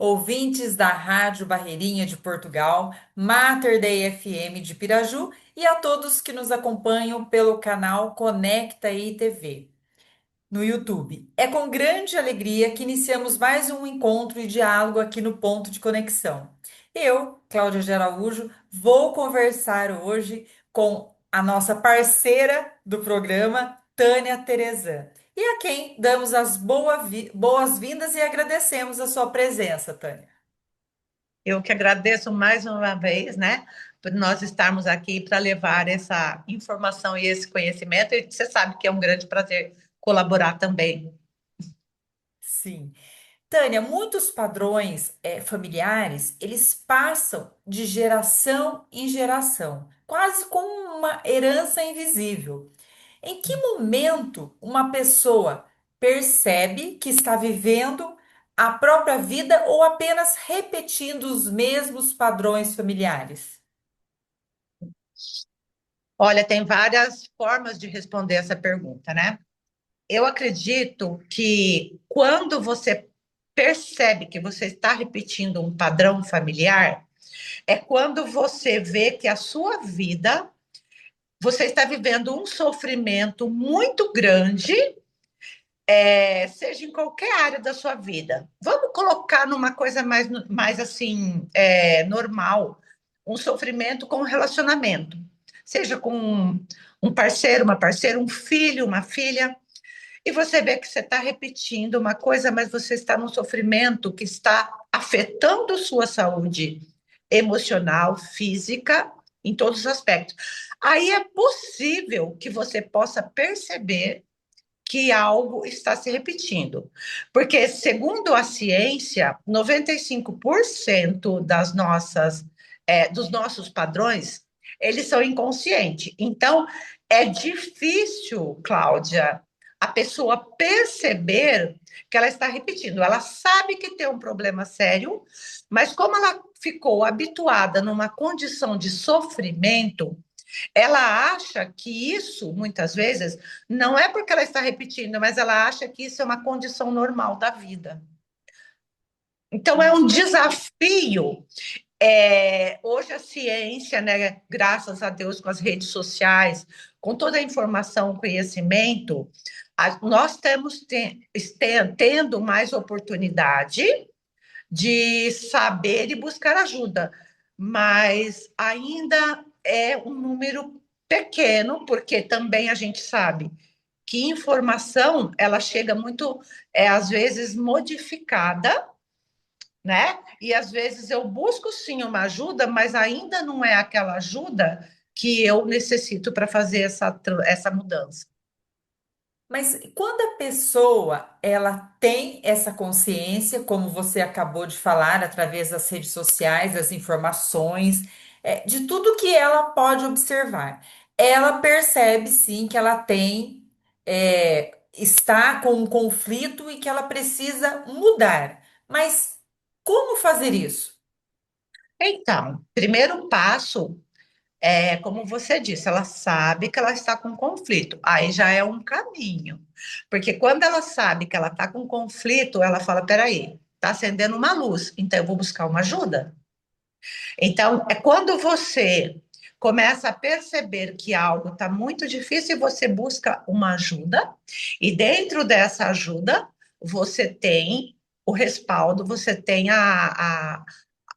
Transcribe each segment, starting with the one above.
ouvintes da Rádio Barreirinha de Portugal, Mater Dei FM de Piraju e a todos que nos acompanham pelo canal Conecta ITV no YouTube. É com grande alegria que iniciamos mais um encontro e diálogo aqui no Ponto de Conexão. Eu, Cláudia de Araújo, vou conversar hoje com a nossa parceira do programa, Tânia Terezan, e a quem damos as boas-vindas e agradecemos a sua presença, Tânia. Eu que agradeço mais uma vez, né, por nós estarmos aqui para levar essa informação e esse conhecimento. E você sabe que é um grande prazer colaborar também. Sim. Tânia, muitos padrões familiares, eles passam de geração em geração, quase como uma herança invisível. Em que momento uma pessoa percebe que está vivendo a própria vida ou apenas repetindo os mesmos padrões familiares? Olha, tem várias formas de responder essa pergunta, né? Eu acredito que quando você percebe que você está repetindo um padrão familiar, é quando você vê que a sua vida, você está vivendo um sofrimento muito grande, seja em qualquer área da sua vida. Vamos colocar numa coisa mais assim, normal, um sofrimento com relacionamento, seja com um parceiro, uma parceira, um filho, uma filha, e você vê que você está repetindo uma coisa, mas você está num sofrimento que está afetando sua saúde emocional, física, em todos os aspectos. Aí é possível que você possa perceber que algo está se repetindo. Porque, segundo a ciência, 95% dos nossos padrões, eles são inconscientes. Então, é difícil, Cláudia, a pessoa perceber que ela está repetindo. Ela sabe que tem um problema sério, mas como ela ficou habituada numa condição de sofrimento, ela acha que isso, muitas vezes, não é porque ela está repetindo, mas ela acha que isso é uma condição normal da vida. Então, é um desafio. Hoje, a ciência, né, graças a Deus, com as redes sociais, com toda a informação, conhecimento, nós estamos tendo mais oportunidade de saber e buscar ajuda, mas ainda é um número pequeno, porque também a gente sabe que informação ela chega muito, às vezes modificada, né? E às vezes eu busco sim uma ajuda, mas ainda não é aquela ajuda que eu necessito para fazer essa mudança. Mas quando a pessoa ela tem essa consciência, como você acabou de falar, através das redes sociais, das informações, de tudo que ela pode observar, ela percebe sim que ela tem, está com um conflito e que ela precisa mudar. Mas como fazer isso? Então, primeiro passo é, como você disse, ela sabe que ela está com conflito. Aí já é um caminho. Porque quando ela sabe que ela está com conflito, ela fala: peraí, está acendendo uma luz, então eu vou buscar uma ajuda. Então, é quando você começa a perceber que algo está muito difícil e você busca uma ajuda, e dentro dessa ajuda, você tem o respaldo, você tem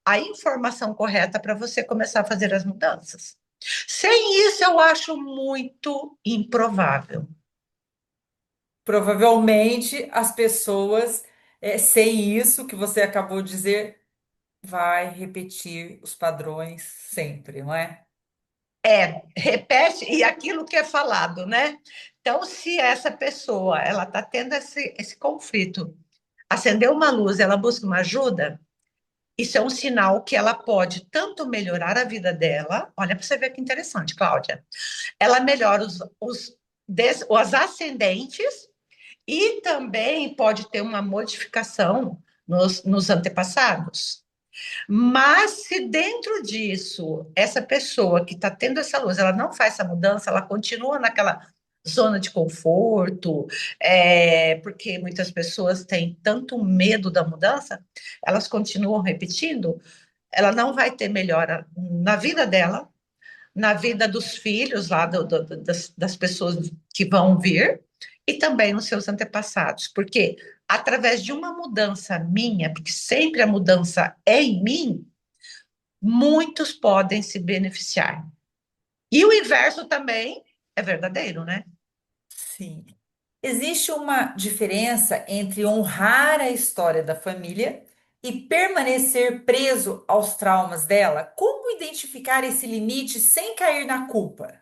a informação correta para você começar a fazer as mudanças. Sem isso, eu acho muito improvável. Provavelmente as pessoas, sem isso que você acabou de dizer, vai repetir os padrões sempre, não é? Repete e aquilo que é falado, né? Então, se essa pessoa ela está tendo esse conflito, acendeu uma luz, ela busca uma ajuda, isso é um sinal que ela pode tanto melhorar a vida dela. Olha para você ver que interessante, Cláudia. Ela melhora os ascendentes e também pode ter uma modificação nos antepassados. Mas se dentro disso, essa pessoa que está tendo essa luz, ela não faz essa mudança, ela continua zona de conforto, porque muitas pessoas têm tanto medo da mudança, elas continuam repetindo, ela não vai ter melhora na vida dela, na vida dos filhos lá, das pessoas que vão vir, e também nos seus antepassados, porque através de uma mudança minha, porque sempre a mudança é em mim, muitos podem se beneficiar. E o inverso também é verdadeiro, né? Sim. Existe uma diferença entre honrar a história da família e permanecer preso aos traumas dela? Como identificar esse limite sem cair na culpa?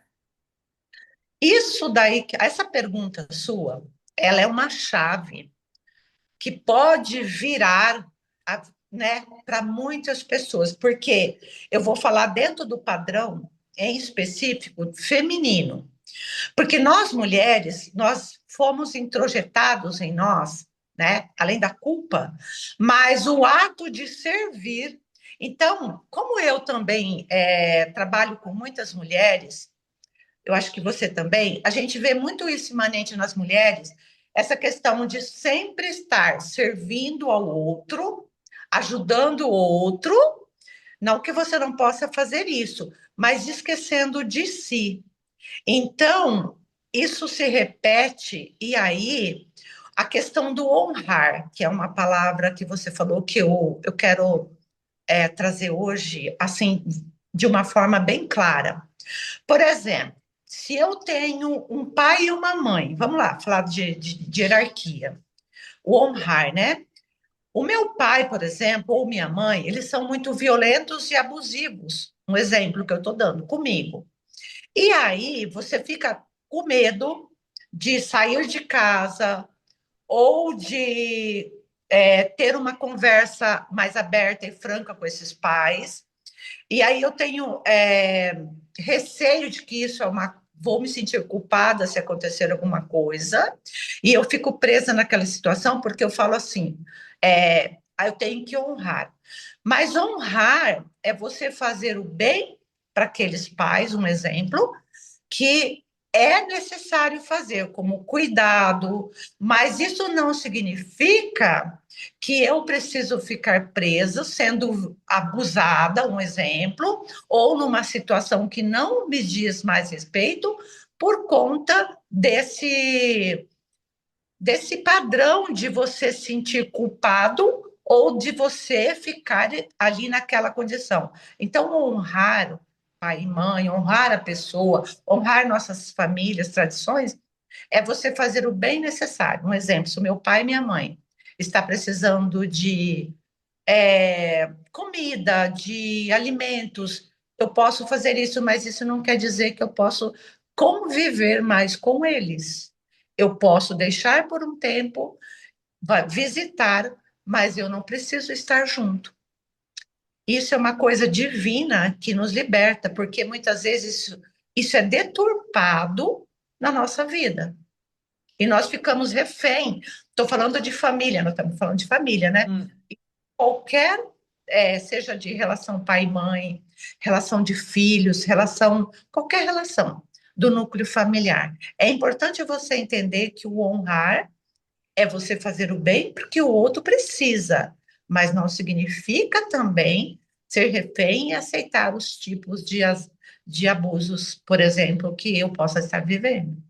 Isso daí, essa pergunta sua, ela é uma chave que pode virar, né, para muitas pessoas, porque eu vou falar dentro do padrão, em específico, feminino. Porque nós mulheres, nós fomos introjetados em nós, né? Além da culpa, mas o ato de servir. Então, como eu também trabalho com muitas mulheres, eu acho que você também, a gente vê muito isso imanente nas mulheres, essa questão de sempre estar servindo ao outro, ajudando o outro, não que você não possa fazer isso, mas esquecendo de si. Então, isso se repete, e aí a questão do honrar, que é uma palavra que você falou que eu quero trazer hoje, assim, de uma forma bem clara. Por exemplo, se eu tenho um pai e uma mãe, vamos lá, falar de hierarquia, o honrar, né? O meu pai, por exemplo, ou minha mãe, eles são muito violentos e abusivos. Um exemplo que eu estou dando comigo. E aí você fica com medo de sair de casa ou de ter uma conversa mais aberta e franca com esses pais. E aí eu tenho receio de que isso é uma. Vou me sentir culpada se acontecer alguma coisa, e eu fico presa naquela situação porque eu falo assim: eu tenho que honrar. Mas honrar é você fazer o bem para aqueles pais, um exemplo, que é necessário fazer como cuidado, mas isso não significa que eu preciso ficar presa, sendo abusada, um exemplo, ou numa situação que não me diz mais respeito, por conta desse padrão de você sentir culpado ou de você ficar ali naquela condição. Então, honrar pai e mãe, honrar a pessoa, honrar nossas famílias, tradições, é você fazer o bem necessário. Um exemplo, se o meu pai e minha mãe está precisando de comida, de alimentos, eu posso fazer isso, mas isso não quer dizer que eu posso conviver mais com eles. Eu posso deixar por um tempo, visitar, mas eu não preciso estar junto. Isso é uma coisa divina que nos liberta, porque muitas vezes isso é deturpado na nossa vida. E nós ficamos refém. Estou falando de família, nós estamos falando de família, né? Hum, Qualquer, seja de relação pai e mãe, relação de filhos, relação, qualquer relação do núcleo familiar. É importante você entender que o honrar é você fazer o bem porque o outro precisa, mas não significa também ser refém e aceitar os tipos de abusos, por exemplo, que eu possa estar vivendo.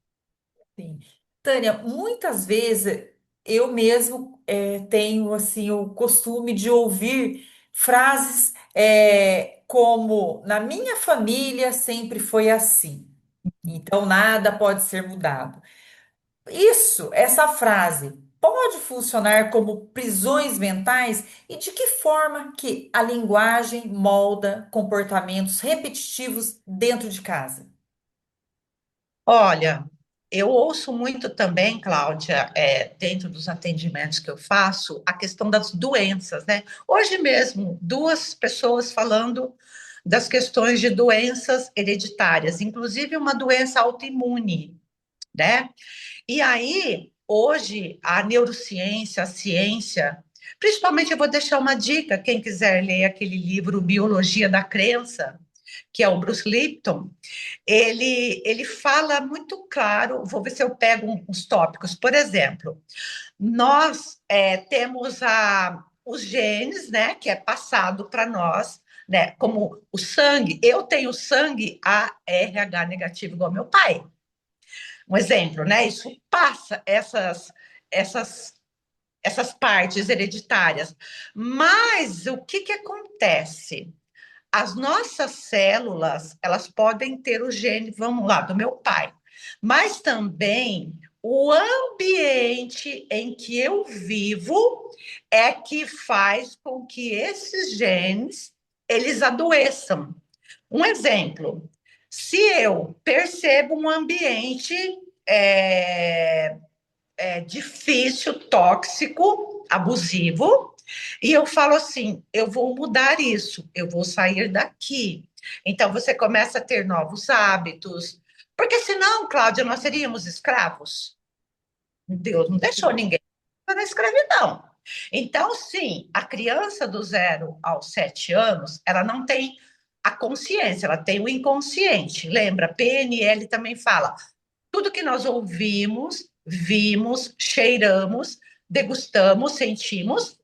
sim. Tânia, muitas vezes eu mesmo tenho assim o costume de ouvir frases como na minha família sempre foi assim, então nada pode ser mudado. Essa frase, pode funcionar como prisões mentais e de que forma que a linguagem molda comportamentos repetitivos dentro de casa? Olha, eu ouço muito também, Cláudia, dentro dos atendimentos que eu faço, a questão das doenças, né? Hoje mesmo, duas pessoas falando das questões de doenças hereditárias, inclusive uma doença autoimune, né? E aí, hoje, a neurociência, a ciência, principalmente eu vou deixar uma dica, quem quiser ler aquele livro Biologia da Crença, que é o Bruce Lipton, ele fala muito claro. Vou ver se eu pego uns tópicos. Por exemplo, nós temos os genes, né, que é passado para nós, né, como o sangue. Eu tenho sangue ARH negativo igual meu pai. Um exemplo, né? Isso passa essas essas partes hereditárias. Mas o que que acontece? As nossas células, elas podem ter o gene, vamos lá, do meu pai, mas também o ambiente em que eu vivo é que faz com que esses genes eles adoeçam. Um exemplo, se eu percebo um ambiente é, difícil, tóxico, abusivo, e eu falo assim: eu vou mudar isso, eu vou sair daqui. Então você começa a ter novos hábitos, porque senão, Cláudia, nós seríamos escravos. Deus não deixou ninguém na escravidão. Então, sim, a criança do 0 aos 7 anos, ela não tem a consciência, ela tem o inconsciente. Lembra, PNL também fala tudo que nós ouvimos, vimos, cheiramos, degustamos, sentimos,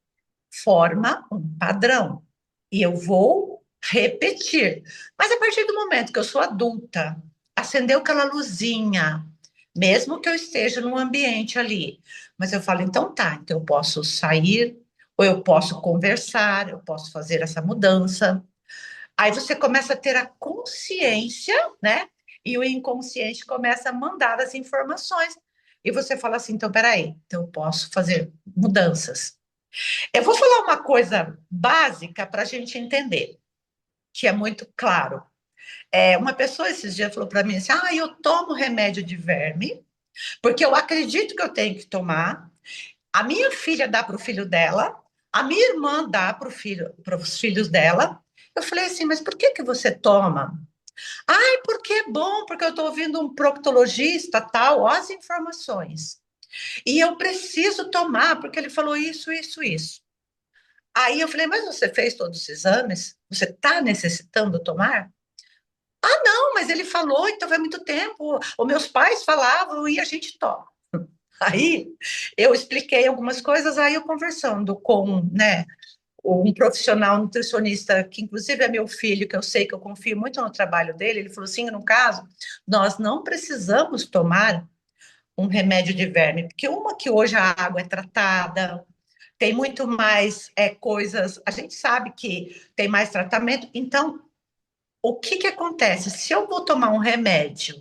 forma um padrão. E eu vou repetir. Mas a partir do momento que eu sou adulta, acendeu aquela luzinha, mesmo que eu esteja num ambiente ali, mas eu falo, então tá, então eu posso sair, ou eu posso conversar, eu posso fazer essa mudança. Aí você começa a ter a consciência, né? E o inconsciente começa a mandar as informações. E você fala assim: então, peraí, então eu posso fazer mudanças. Eu vou falar uma coisa básica para a gente entender, que é muito claro. Uma pessoa esses dias falou para mim assim: eu tomo remédio de verme, porque eu acredito que eu tenho que tomar. A minha filha dá para o filho dela, a minha irmã dá para os filhos dela. Eu falei assim, mas por que que você toma? Ai, porque é bom, porque eu estou ouvindo um proctologista, tal, ó, as informações. E eu preciso tomar, porque ele falou isso, isso, isso. Aí eu falei, mas você fez todos os exames? Você está necessitando tomar? Não, mas ele falou, então vai muito tempo. Os meus pais falavam e a gente toma. Aí eu expliquei algumas coisas, aí eu conversando com, né, um profissional nutricionista, que inclusive é meu filho, que eu sei que eu confio muito no trabalho dele, ele falou assim, no caso, nós não precisamos tomar um remédio de verme, porque uma que hoje a água é tratada, tem muito mais coisas, a gente sabe que tem mais tratamento, então, o que que acontece? Se eu vou tomar um remédio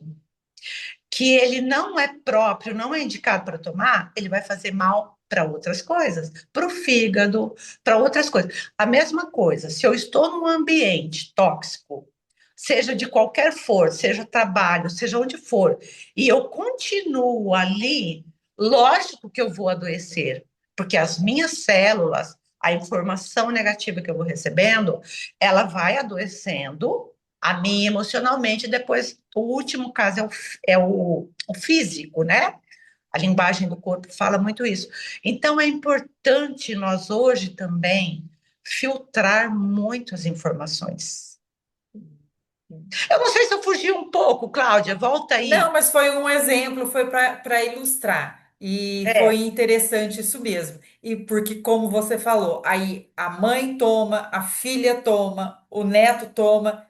que ele não é próprio, não é indicado para tomar, ele vai fazer mal para outras coisas, para o fígado, para outras coisas. A mesma coisa, se eu estou num ambiente tóxico, seja de qualquer for, seja trabalho, seja onde for, e eu continuo ali, lógico que eu vou adoecer, porque as minhas células, a informação negativa que eu vou recebendo, ela vai adoecendo a mim emocionalmente. Depois, o último caso é o físico, né? A linguagem do corpo fala muito isso. Então, é importante nós hoje também filtrar muito as informações. Eu não sei se eu fugi um pouco, Cláudia, volta Não, aí. mas foi um exemplo, foi para ilustrar. E foi É, interessante isso mesmo. E porque, como você falou, aí a mãe toma, a filha toma, o neto toma,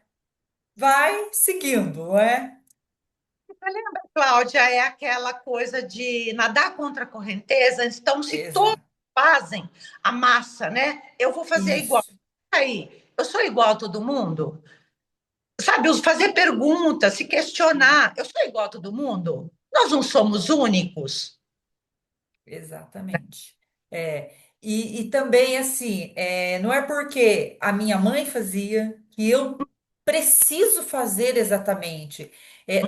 vai seguindo, não é? Cláudia, é aquela coisa de nadar contra a correnteza, então se todos Exato. fazem a massa, né? Eu vou fazer igual. Isso. Aí, eu sou igual a todo mundo? Sabe, fazer perguntas, se questionar. Eu sou igual a todo mundo? Nós não somos únicos. Exatamente. E também, assim, não é porque a minha mãe fazia que eu preciso fazer exatamente.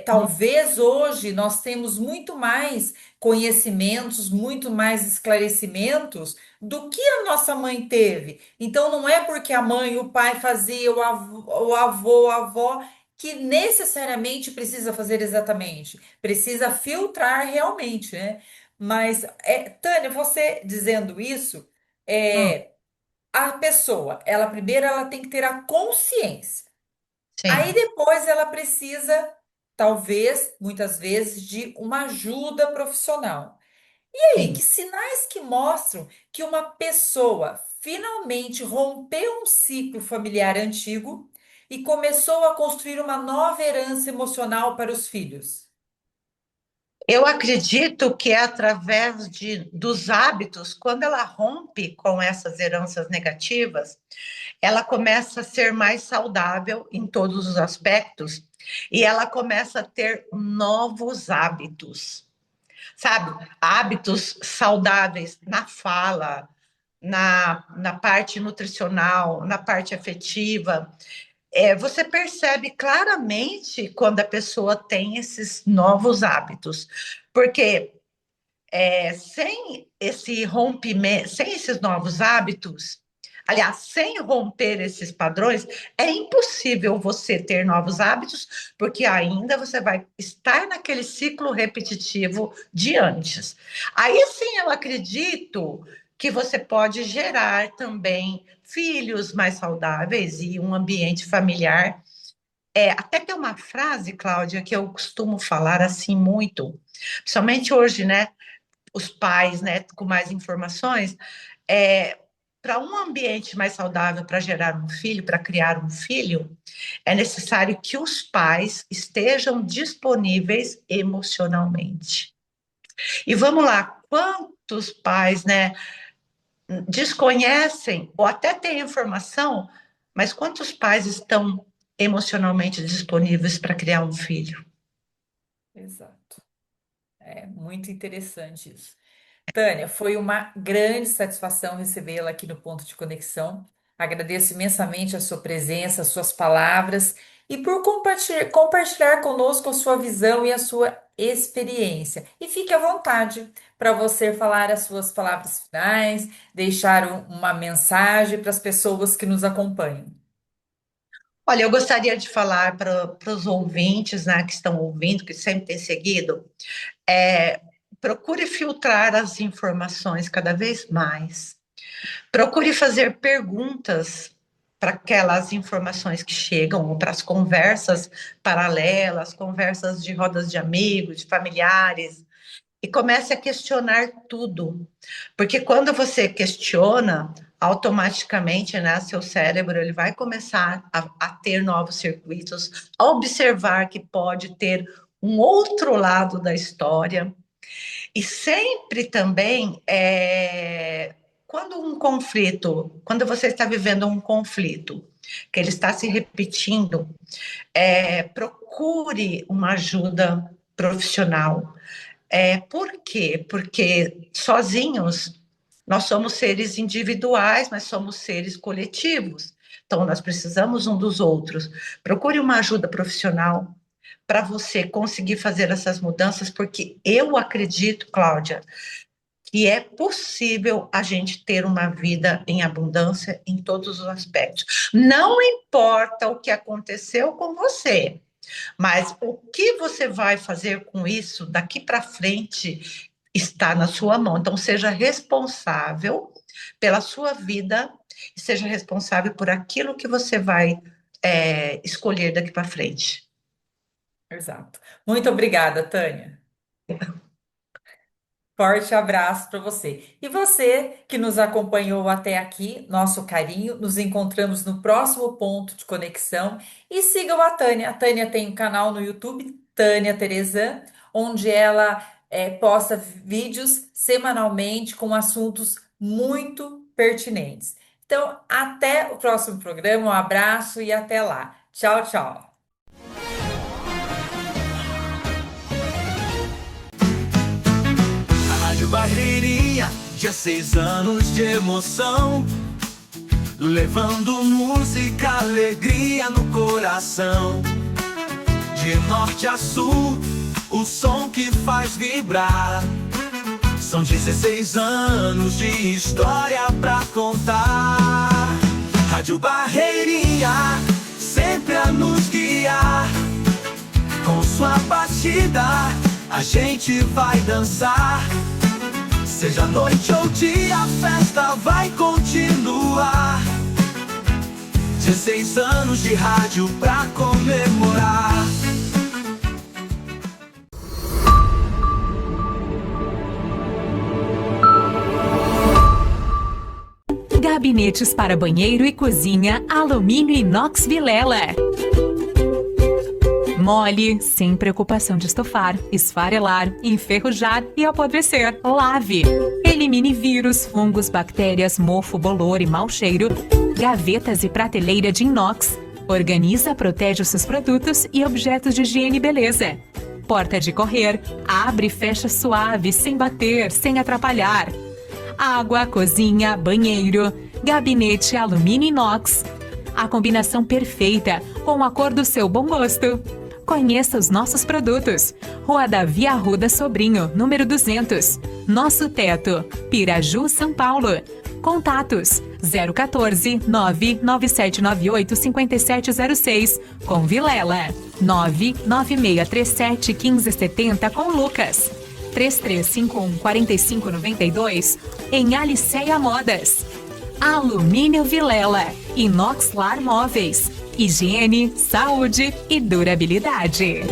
Talvez hoje nós temos muito mais conhecimentos, muito mais esclarecimentos do que a nossa mãe teve. Então, não é porque a mãe, o pai fazia, o avô, a avó, que necessariamente precisa fazer exatamente. Precisa filtrar realmente, né? Mas, Tânia, você dizendo isso, Hum, a pessoa, ela primeiro ela tem que ter a consciência. Aí sim, depois ela precisa, talvez, muitas vezes, de uma ajuda profissional. E aí, que sim. sinais que mostram que uma pessoa finalmente rompeu um ciclo familiar antigo e começou a construir uma nova herança emocional para os filhos? Eu acredito que é através dos hábitos, quando ela rompe com essas heranças negativas, ela começa a ser mais saudável em todos os aspectos e ela começa a ter novos hábitos, sabe? Hábitos saudáveis na fala, na parte nutricional, na parte afetiva. Você percebe claramente quando a pessoa tem esses novos hábitos, porque sem esse rompimento, sem esses novos hábitos, aliás, sem romper esses padrões, é impossível você ter novos hábitos, porque ainda você vai estar naquele ciclo repetitivo de antes. Aí sim, eu acredito que você pode gerar também filhos mais saudáveis e um ambiente familiar. Até tem uma frase, Cláudia, que eu costumo falar assim muito, principalmente hoje, né? Os pais, né, com mais informações, é, para um ambiente mais saudável para gerar um filho, para criar um filho, é necessário que os pais estejam disponíveis emocionalmente. E vamos lá, quantos pais, né, desconhecem ou até têm informação, mas quantos pais estão emocionalmente disponíveis para criar um filho? Exato. É muito interessante isso. Tânia, foi uma grande satisfação recebê-la aqui no Ponto de Conexão. Agradeço imensamente a sua presença, as suas palavras e por compartilhar conosco a sua visão e a sua experiência. E fique à vontade para você falar as suas palavras finais, deixar uma mensagem para as pessoas que nos acompanham. Olha, eu gostaria de falar para os ouvintes, né, que estão ouvindo, que sempre têm seguido, é, procure filtrar as informações cada vez mais. Procure fazer perguntas para aquelas informações que chegam, ou para as conversas paralelas, conversas de rodas de amigos, de familiares, e comece a questionar tudo. Porque quando você questiona, automaticamente, né, seu cérebro ele vai começar a ter novos circuitos, a observar que pode ter um outro lado da história. E sempre também, quando um conflito, quando você está vivendo um conflito, que ele está se repetindo, procure uma ajuda profissional. Por quê? Porque sozinhos nós somos seres individuais, mas somos seres coletivos. Então, nós precisamos um dos outros. Procure uma ajuda profissional para você conseguir fazer essas mudanças, porque eu acredito, Cláudia, que é possível a gente ter uma vida em abundância em todos os aspectos. Não importa o que aconteceu com você, mas o que você vai fazer com isso daqui para frente está na sua mão. Então, seja responsável pela sua vida e seja responsável por aquilo que você vai escolher daqui para frente. Exato. Muito obrigada, Tânia. Forte abraço para você. E você que nos acompanhou até aqui, nosso carinho. Nos encontramos no próximo ponto de conexão. E sigam a Tânia. A Tânia tem um canal no YouTube, Tânia Terezan, onde ela posta vídeos semanalmente com assuntos muito pertinentes. Então, até o próximo programa. Um abraço e até lá. Tchau, tchau. Rádio Barreirinha, 16 anos de emoção, levando música, alegria no coração. De norte a sul, o som que faz vibrar. São 16 anos de história pra contar. Rádio Barreirinha, sempre a nos guiar. Com sua batida, a gente vai dançar. Seja noite ou dia, a festa vai continuar. 16 anos de rádio pra comemorar. Gabinetes para banheiro e cozinha, alumínio inox Vilela. Mole, sem preocupação de estofar, esfarelar, enferrujar e apodrecer. Lave. Elimine vírus, fungos, bactérias, mofo, bolor e mau cheiro. Gavetas e prateleira de inox. Organiza, protege os seus produtos e objetos de higiene e beleza. Porta de correr. Abre e fecha suave, sem bater, sem atrapalhar. Água, cozinha, banheiro. Gabinete alumínio inox. A combinação perfeita, com a cor do seu bom gosto. Conheça os nossos produtos. Rua Davi Arruda Sobrinho, número 200. Nosso Teto, Piraju, São Paulo. Contatos 014 99798 5706 com Vilela. 99637 1570 com Lucas. 3351 4592 em Aliceia Modas. Alumínio Vilela, Inoxlar Móveis, higiene, saúde e durabilidade.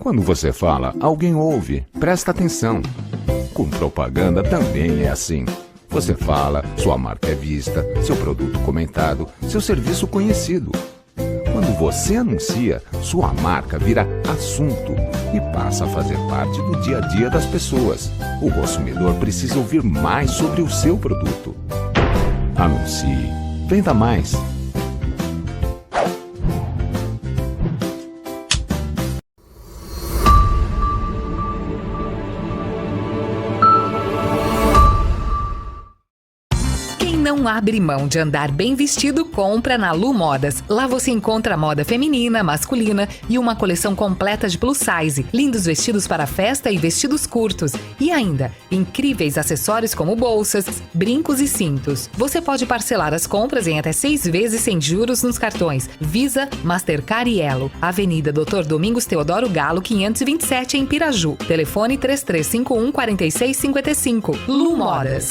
Quando você fala, alguém ouve, presta atenção. Com propaganda também é assim. Você fala, sua marca é vista, seu produto comentado, seu serviço conhecido. Quando você anuncia, sua marca vira assunto e passa a fazer parte do dia a dia das pessoas. O consumidor precisa ouvir mais sobre o seu produto. Anuncie. Venda mais. Não abre mão de andar bem vestido, compra na Lu Modas. Lá você encontra moda feminina, masculina e uma coleção completa de plus size, lindos vestidos para festa e vestidos curtos. E ainda, incríveis acessórios como bolsas, brincos e cintos. Você pode parcelar as compras em até 6 vezes sem juros nos cartões Visa, Mastercard e Elo. Avenida Dr. Domingos Teodoro Galo, 527 em Piraju. Telefone 3351 4655. Lu Modas.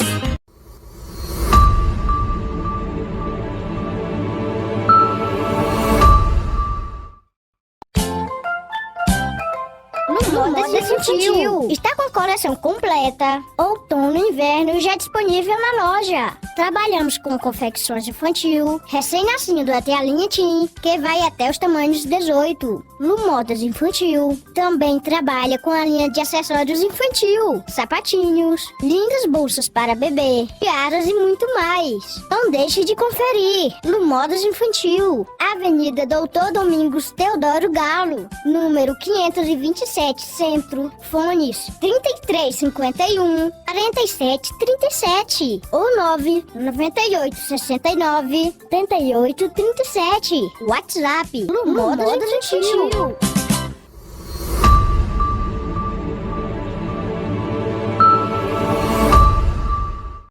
Modas Infantil. Está com a coleção completa, outono e inverno já disponível na loja. Trabalhamos com confecções infantil, recém-nascido até a linha Teen, que vai até os tamanhos 18. Lu Modas Infantil também trabalha com a linha de acessórios infantil, sapatinhos, lindas bolsas para bebê, tiaras e muito mais. Não deixe de conferir. Lu Modas Infantil, Avenida Doutor Domingos Teodoro Galo, número 527 Centro, fones 3351 4737 ou 998 69 3837. WhatsApp Lu Modas Infantil.